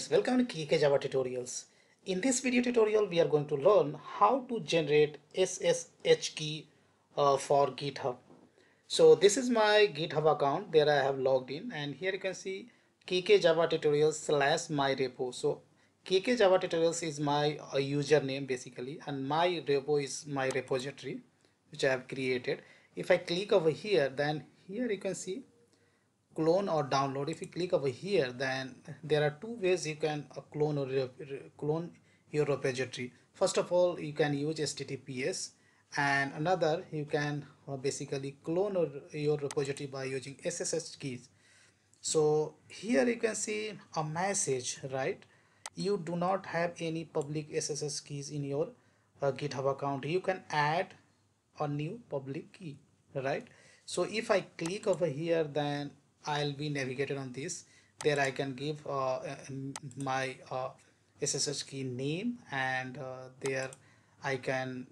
friends, welcome to KK Java Tutorials. In this video tutorial, we are going to learn how to generate SSH key for GitHub. So this is my GitHub account. There I have logged in, and here you can see KK Java Tutorials / my repo. So KK Java Tutorials is my username basically, and my repo is my repository which I have created. If I click over here, then here you can see clone or download. If you click over here, then there are two ways you can clone or clone your repository. First of all, you can use HTTPS, and another you can basically clone your repository by using SSH keys. So here you can see a message, right? You do not have any public SSH keys in your GitHub account. You can add a new public key, right? So if I click over here, then I'll be navigated on this. There I can give my SSH key name, and there I can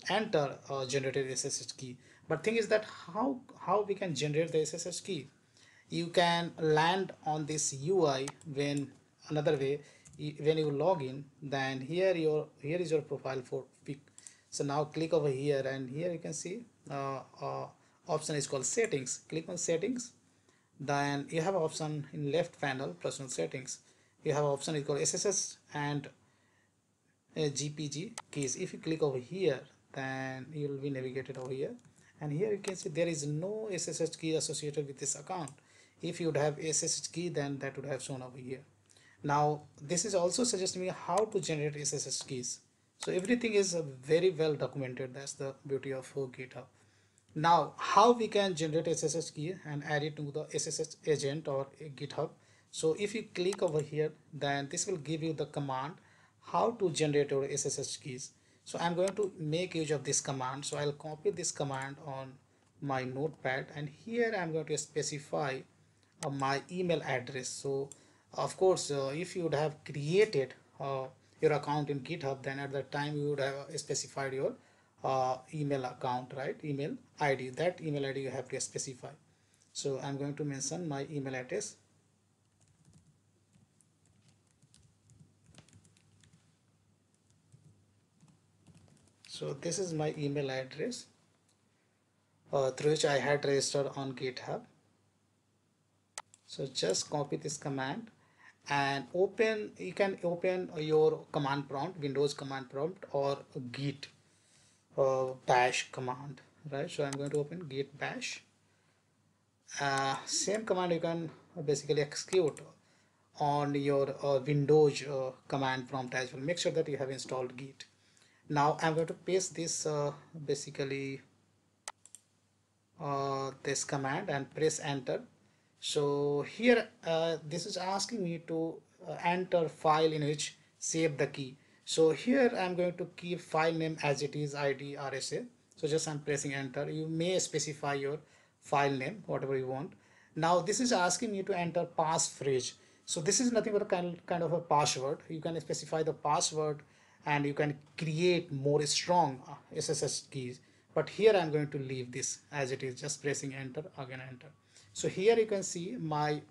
enter generated SSH key. But thing is that how we can generate the SSH key? You can land on this UI when another way, when you log in, then here is your profile for pic. So now click over here, and here you can see option is called settings. Click on settings, then you have option in left panel, personal settings. You have option is called SSH and GPG keys. If you click over here, then you will be navigated over here, and here you can see there is no SSH key associated with this account. If you would have SSH key, then that would have shown over here. Now this is also suggesting me how to generate SSH keys. So everything is very well documented. That's the beauty of GitHub. Now how we can generate SSH key and add it to the SSH agent or GitHub. So if you click over here, then this will give you the command how to generate your SSH keys. So I'm going to make use of this command. So I'll copy this command on my notepad, and here I'm going to specify my email address. So of course, if you would have created your account in GitHub, then at that time you would have specified your email account, right? Email ID. That email ID you have to specify. So I'm going to mention my email address. So this is my email address through which I had registered on GitHub. So just copy this command and open. You can open your command prompt, Windows command prompt, or git bash command, right? So I'm going to open git bash. Same command you can basically execute on your Windows command prompt as well. Make sure that you have installed git. Now I'm going to paste this basically this command and press enter. So here this is asking me to enter file in which save the key. So here I'm going to keep file name as it is, ID RSA. So just I'm pressing enter. You may specify your file name whatever you want. Now this is asking me to enter passphrase. So this is nothing but a kind of a password. You can specify the password and you can create more strong SSH keys. But here I'm going to leave this as it is, just pressing enter, again enter. So here you can see my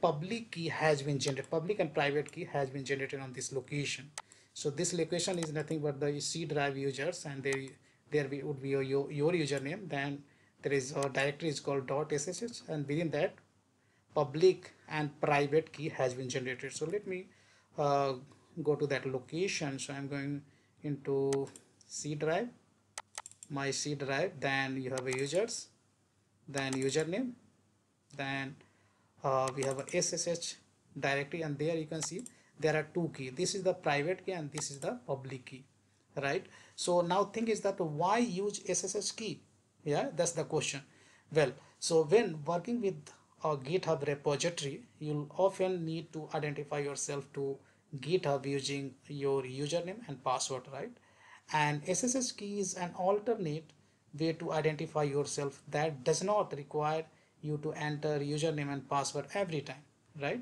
public key has been generated, public and private key has been generated on this location. So this location is nothing but the C drive users, and there would be your username. Then there is a directory is called .ssh, and within that public and private key has been generated. So let me go to that location. So I'm going into C drive, my C drive, then you have a users, then username, then we have a SSH directory, and there you can see there are two keys. This is the private key and this is the public key, right? So now thing is that why use SSH key? Yeah, that's the question. Well, so when working with a GitHub repository, you'll often need to identify yourself to GitHub using your username and password, right? And SSH key is an alternate way to identify yourself that does not require you to enter username and password every time, right?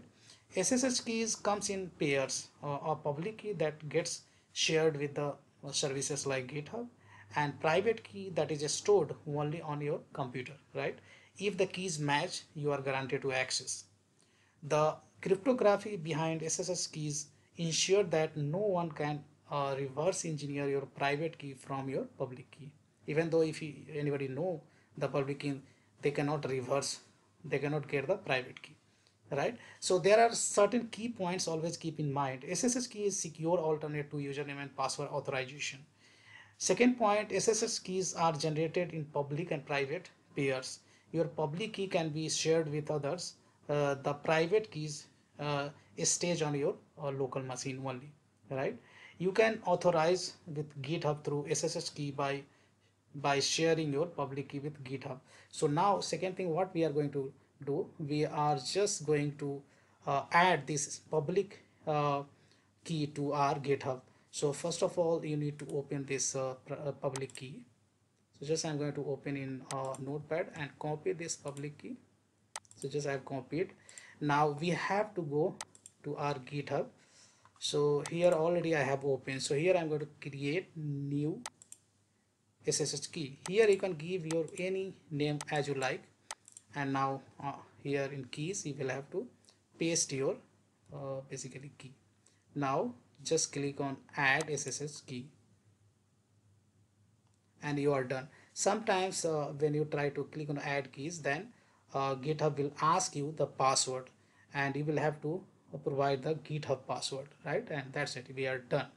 SSH keys comes in pairs, a public key that gets shared with the services like GitHub, and private key that is stored only on your computer, right? If the keys match, you are guaranteed to access. The Cryptography behind SSH keys ensure that no one can reverse engineer your private key from your public key. Even though if anybody know the public key, they cannot reverse, they cannot get the private key, right? So there are certain key points always keep in mind. SSH key is secure alternate to username and password authorization. Second point, SSH keys are generated in public and private pairs. Your public key can be shared with others. The private keys stage on your local machine only, right? You can authorize with GitHub through SSH key by sharing your public key with GitHub. So now second thing what we are going to do, we are just going to add this public key to our GitHub. So first of all you need to open this public key. So just I'm going to open in notepad and copy this public key. So just I've copied. Now we have to go to our GitHub. So here already I have opened. So here I'm going to create new SSH key. Here you can give your any name as you like, and now here in keys you will have to paste your basically key. Now just click on add SSH key and you are done. Sometimes when you try to click on add keys, then GitHub will ask you the password and you will have to provide the GitHub password, right? And that's it, we are done.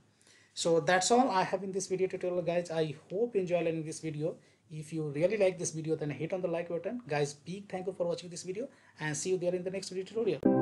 So that's all I have in this video tutorial, guys. I hope you enjoy learning this video. If you really like this video, then hit on the like button. Guys, big thank you for watching this video and see you there in the next video tutorial.